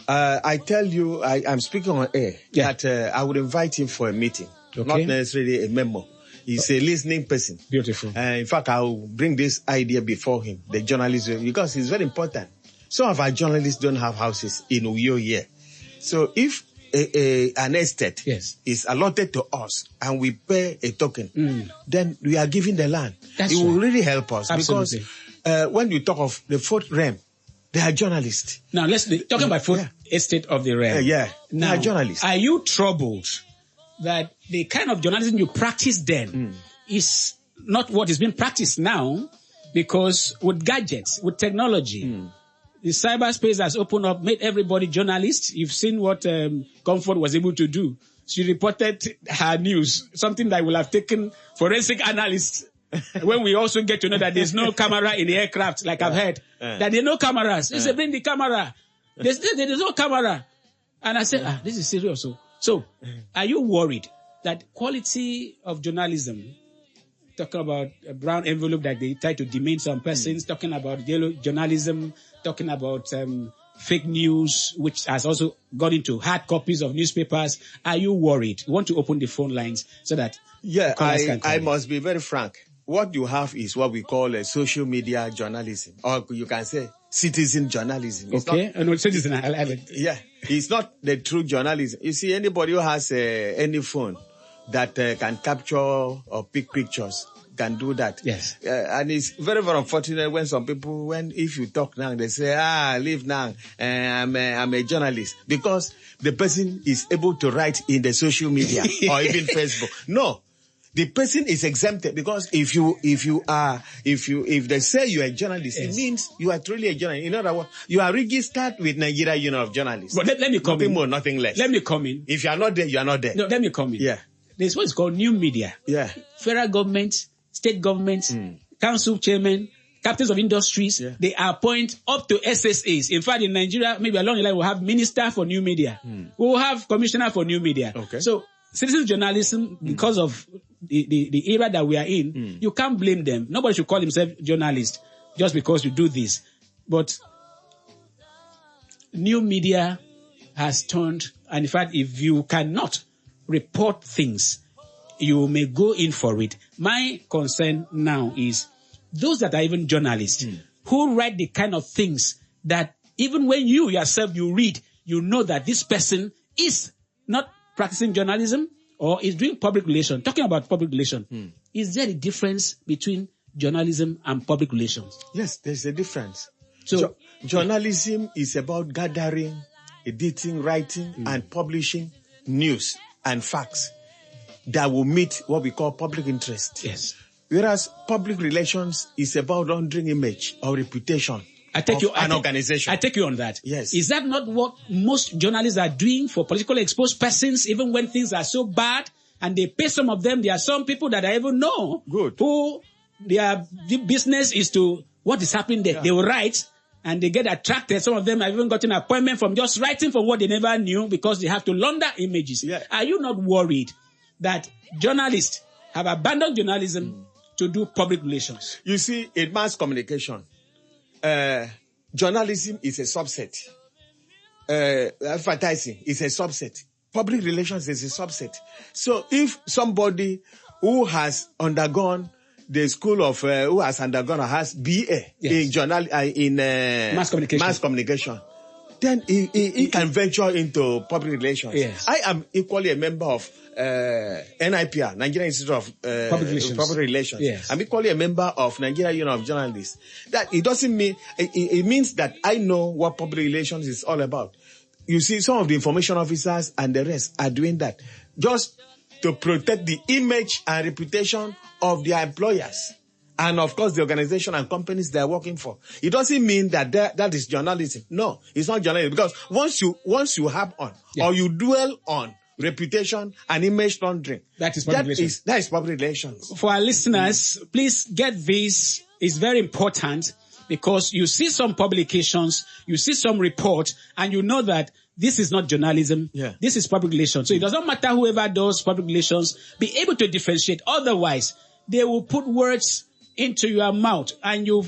Speaker 1: Yeah. I tell you, I'm speaking on air, that I would invite him for a meeting, not necessarily a memo. He's a listening person.
Speaker 2: Beautiful.
Speaker 1: In fact, I'll bring this idea before him, the journalist, because it's very important. Some of our journalists don't have houses in Uyo here. So if an estate is allotted to us and we pay a token, then we are giving the land. It will really help us. Absolutely. Because when you talk of the fourth realm, they are journalists.
Speaker 2: Now, let's talk about fourth estate of the realm.
Speaker 1: Now, they are journalists.
Speaker 2: Are you troubled that the kind of journalism you practiced then is not what is being practiced now? Because with gadgets, with technology, the cyberspace has opened up, made everybody journalists. You've seen what Comfort was able to do. She reported her news, something that will have taken forensic analysts when we also get to know that there's no camera in the aircraft, like I've heard, that there are no cameras. They say, bring the camera. There's no camera. And I said, this is serious. So are you worried that quality of journalism, talking about a brown envelope that they try to demean some persons, talking about yellow journalism, talking about fake news, which has also got into hard copies of newspapers. Are you worried? You want to open the phone lines so that...
Speaker 1: Yeah, I must be very frank. What you have is what we call a social media journalism, or you can say citizen journalism. It's
Speaker 2: citizen.
Speaker 1: Yeah, it's not the true journalism. You see, anybody who has any phone that can capture or pick pictures can do that.
Speaker 2: Yes.
Speaker 1: And it's very, very unfortunate when some people, if you talk now, they say, leave now, I'm a journalist. Because the person is able to write in the social media or even Facebook. No. The person is exempted because if they say you're a journalist, it means you are truly a journalist. In other words, you are registered with Nigeria Union of Journalists.
Speaker 2: But let me come
Speaker 1: nothing more, nothing less.
Speaker 2: Let me come in.
Speaker 1: If you are not there, you are not there.
Speaker 2: No, let me come in.
Speaker 1: Yeah.
Speaker 2: There's what is called new media.
Speaker 1: Yeah.
Speaker 2: Federal government, state government, council chairman, captains of industries, they appoint up to SSAs. In fact, in Nigeria, maybe along the line, we'll have minister for new media. We'll have commissioner for new media.
Speaker 1: Okay.
Speaker 2: So citizen journalism, because of the era that we are in, you can't blame them. Nobody should call himself journalist just because you do this. But new media has turned, and in fact, if you cannot report things, you may go in for it. My concern now is those that are even journalists who write the kind of things that even when you yourself, you read, you know that this person is not practicing journalism or is doing public relations. Talking about public relations, is there a difference between journalism and public relations?
Speaker 1: Yes, there's a difference.
Speaker 2: So
Speaker 1: journalism is about gathering, editing, writing, and publishing news and facts that will meet what we call public interest.
Speaker 2: Yes.
Speaker 1: Whereas public relations is about laundering image or reputation. An organization.
Speaker 2: I take you on that.
Speaker 1: Yes.
Speaker 2: Is that not what most journalists are doing for politically exposed persons, even when things are so bad? And they pay some of them. There are some people that I even know who their business is to what is happening there. Yeah. They will write and they get attracted. Some of them have even gotten an appointment from just writing from what they never knew because they have to launder images. Yeah. Are you not worried that journalists have abandoned journalism to do public relations?
Speaker 1: You see, in mass communication, journalism is a subset. Advertising is a subset. Public relations is a subset. So if somebody who has undergone the school of, who has undergone or has BA in mass communication, then he can venture into public relations.
Speaker 2: Yes.
Speaker 1: I am equally a member of NIPR, Nigerian Institute of Public Relations.
Speaker 2: Yes.
Speaker 1: I'm equally a member of Nigeria Union of Journalists. That it doesn't mean, it means that I know what public relations is all about. You see, some of the information officers and the rest are doing that just to protect the image and reputation of their employers. And of course, the organization and companies they're working for. It doesn't mean that that is journalism. No, it's not journalism. Because once you have on, or you dwell on reputation and image laundering,
Speaker 2: that is public relations.
Speaker 1: That is public relations.
Speaker 2: For our listeners, please get this. It's very important because you see some publications, you see some reports, and you know that this is not journalism.
Speaker 1: Yeah.
Speaker 2: This is public relations. So it doesn't matter whoever does public relations, be able to differentiate. Otherwise, they will put words into your mouth and you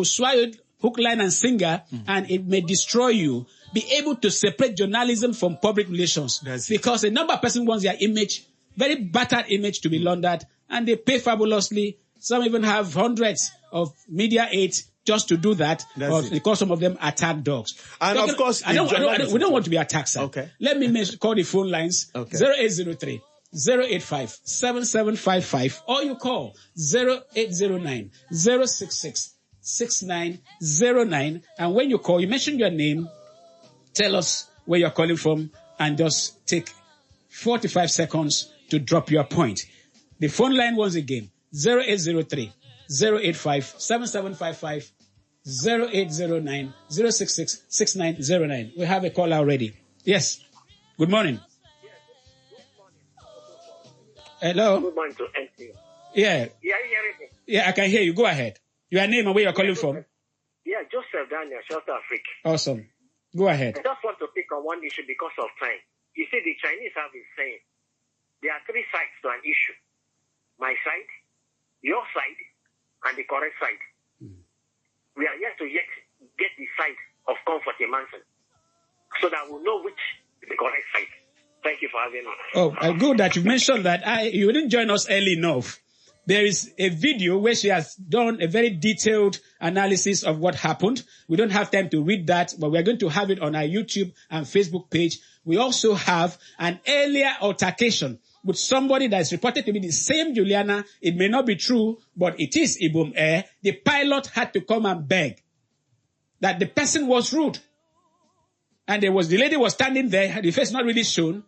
Speaker 2: swallow it hook, line, and sinker, and it may destroy you. Be able to separate journalism from public relations. Because a number of persons wants their image, very battered image, to be laundered, and they pay fabulously. Some even have hundreds of media aids just to do that, because some of them attack dogs.
Speaker 1: And of course,
Speaker 2: we don't want to be attacked, sir.
Speaker 1: Okay.
Speaker 2: Let me call the phone lines.
Speaker 1: Okay.
Speaker 2: 0803 085 7755, or you call 0809 066 6909. And when you call, you mention your name, tell us where you're calling from, and just take 45 seconds to drop your point. The phone line once again, 0803 085 7755, 0809 066 6909. We have a call already. Yes. Good morning. Hello.
Speaker 4: Good morning to NCO.
Speaker 2: Yeah.
Speaker 4: Yeah, you hearing me?
Speaker 2: Yeah, I can hear you. Go ahead. Your name and where you're calling from.
Speaker 4: Yeah, Joseph Daniel, South Africa.
Speaker 2: Awesome. Go ahead.
Speaker 4: I just want to pick on one issue because of time. You see, the Chinese have been saying there are three sides to an issue. My side, your side, and the correct side. We are yet to get the side of Comfort Manson so that we'll know which is the correct side. Thank you for having me.
Speaker 2: Oh, good that you mentioned that. You didn't join us early enough. There is a video where she has done a very detailed analysis of what happened. We don't have time to read that, but we're going to have it on our YouTube and Facebook page. We also have an earlier altercation with somebody that is reported to be the same Juliana. It may not be true, but it is Ibom Air. The pilot had to come and beg that the person was rude. And the lady was standing there, the face not really shown.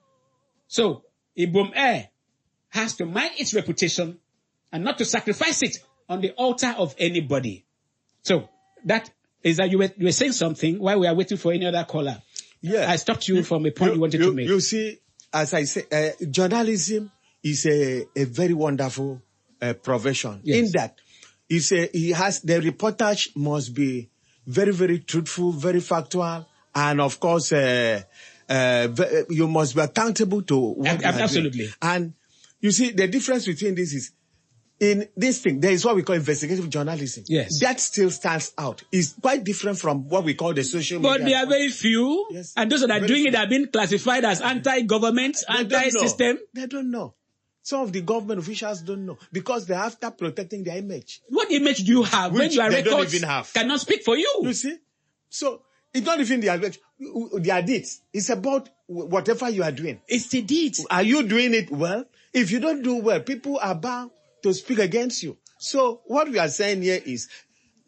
Speaker 2: So Ibom Air has to mind its reputation and not to sacrifice it on the altar of anybody. So that is that you were saying something while we are waiting for any other caller.
Speaker 1: Yeah.
Speaker 2: I stopped you from a point you wanted to make.
Speaker 1: You see, as I say, journalism is a very wonderful profession.
Speaker 2: Yes.
Speaker 1: In that, the reportage must be very, very truthful, very factual, and of course, you must be accountable to what
Speaker 2: absolutely.
Speaker 1: And you see, the difference between this is, in this thing, there is what we call investigative journalism.
Speaker 2: Yes.
Speaker 1: That still stands out. It's quite different from what we call the social media.
Speaker 2: But there are very few.
Speaker 1: Yes.
Speaker 2: And those that are doing it have been classified as anti-government, anti-system.
Speaker 1: They don't know. Some of the government officials don't know because they're after protecting their image.
Speaker 2: What image do you have when your records cannot speak for you?
Speaker 1: You see? So, it's not even their deeds. It's about whatever you are doing.
Speaker 2: It's the deeds.
Speaker 1: Are you doing it well? If you don't do well, people are bound to speak against you. So what we are saying here is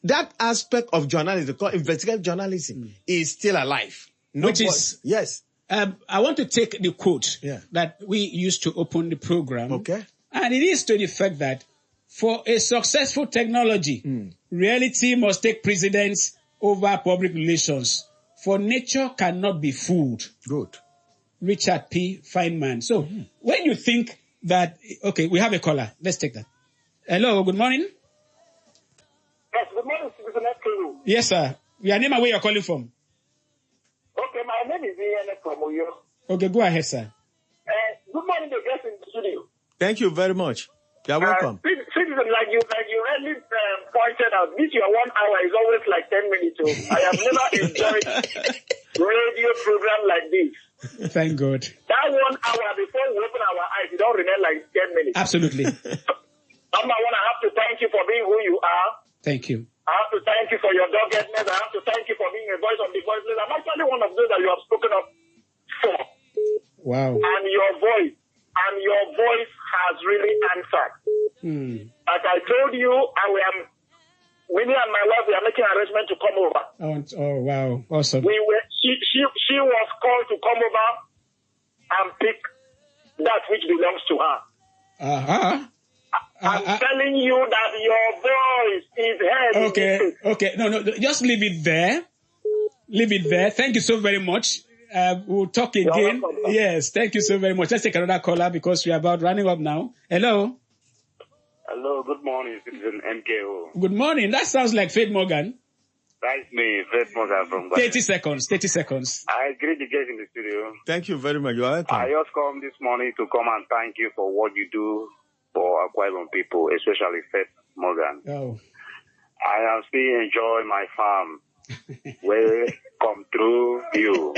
Speaker 1: that aspect of journalism, called investigative journalism, is still alive. Yes.
Speaker 2: I want to take the quote that we used to open the program.
Speaker 1: Okay.
Speaker 2: And it is to the fact that for a successful technology, reality must take precedence over public relations. For nature cannot be fooled.
Speaker 1: Good.
Speaker 2: Richard P. Feynman. So when you think that, okay, we have a caller. Let's take that. Hello, good morning.
Speaker 4: Yes, good morning, Citizen Echo.
Speaker 2: Yes, sir. Your name and where you're calling from?
Speaker 4: Okay, my name is Ian from Oyo.
Speaker 2: Okay, go ahead, sir.
Speaker 4: Good morning, the guests in the studio.
Speaker 1: Thank you very much. You're welcome.
Speaker 4: Citizen, like you really pointed out, this your 1 hour is always like 10 minutes. So I have never enjoyed radio program like this.
Speaker 2: Thank God.
Speaker 4: That 1 hour before we open our eyes, it don't remain like 10 minutes.
Speaker 2: Absolutely.
Speaker 4: Number one, I have to thank you for being who you are.
Speaker 2: Thank you.
Speaker 4: I have to thank you for your doggedness. I have to thank you for being a voice of the voiceless. I'm actually one of those that you have spoken of for.
Speaker 2: Wow.
Speaker 4: And your voice has really answered. As I told you, Winnie and my wife, we are making arrangement to come over.
Speaker 2: Oh wow. Awesome.
Speaker 4: She was called to come over and pick that which belongs to her. I'm telling you that your voice is heard.
Speaker 2: Okay. No. Just leave it there. Leave it there. Thank you so very much. We'll talk again. Yes, thank you so very much. Let's take another caller because we are about running up now. Hello.
Speaker 5: Hello, good morning, Citizen MKO.
Speaker 2: Good morning. That sounds like Faith Morgan.
Speaker 5: That's me, Faith Morgan from Ghana.
Speaker 2: 30 seconds.
Speaker 5: I greet the guests in the studio.
Speaker 1: Thank you very much. You are welcome.
Speaker 5: I just come this morning to come and thank you for what you do for Akwa Ibom people, especially Faith Morgan.
Speaker 2: Oh.
Speaker 5: I am still enjoying my farm. Where come through you.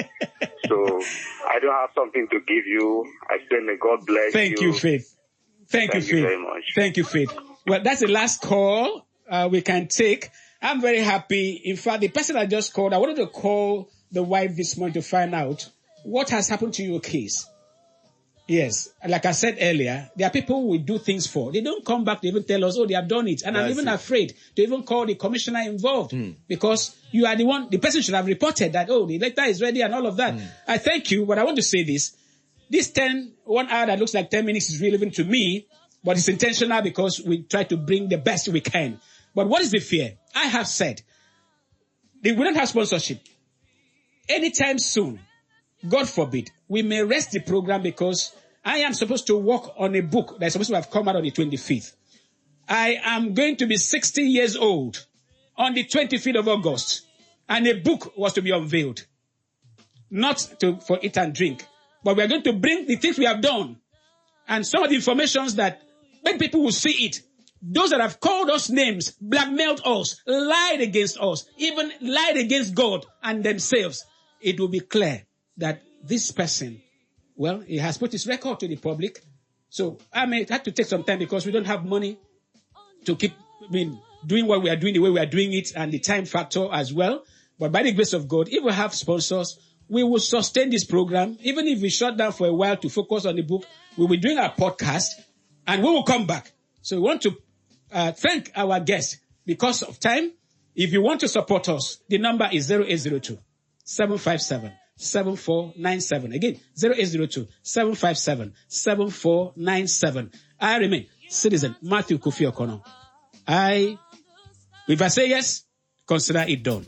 Speaker 5: So I don't have something to give you. I say may God bless you.
Speaker 2: Thank you, Faith. Thank you, Faith.
Speaker 5: Very much.
Speaker 2: Thank you, Faith. Well, that's the last call we can take. I'm very happy. In fact, the person I just called, I wanted to call the wife this morning to find out what has happened to your case. Yes, like I said earlier, there are people who we do things for. They don't come back to even tell us, oh, they have done it. And I'm even afraid to even call the commissioner involved because you are the person should have reported that, oh, the letter is ready and all of that. I thank you, but I want to say this. This 1 hour that looks like 10 minutes is relevant to me, but it's intentional because we try to bring the best we can. But what is the fear? I have said, we don't have sponsorship. Anytime soon, God forbid, we may rest the program because I am supposed to work on a book that's supposed to have come out on the 25th. I am going to be 60 years old on the 25th of August, and a book was to be unveiled. Not for eat and drink, but we are going to bring the things we have done and some of the informations that when people will see it. Those that have called us names, blackmailed us, lied against us, even lied against God and themselves, it will be clear that this person, well, he has put his record to the public. So I may have to take some time because we don't have money to keep doing what we are doing the way we are doing it and the time factor as well. But by the grace of God, if we have sponsors, we will sustain this program. Even if we shut down for a while to focus on the book, we will be doing our podcast and we will come back. So we want to thank our guests because of time. If you want to support us, the number is 0802-757-7497. Again, 0802-757-7497. I remain Citizen Matthew Kofi Okono. If I say yes, consider it done.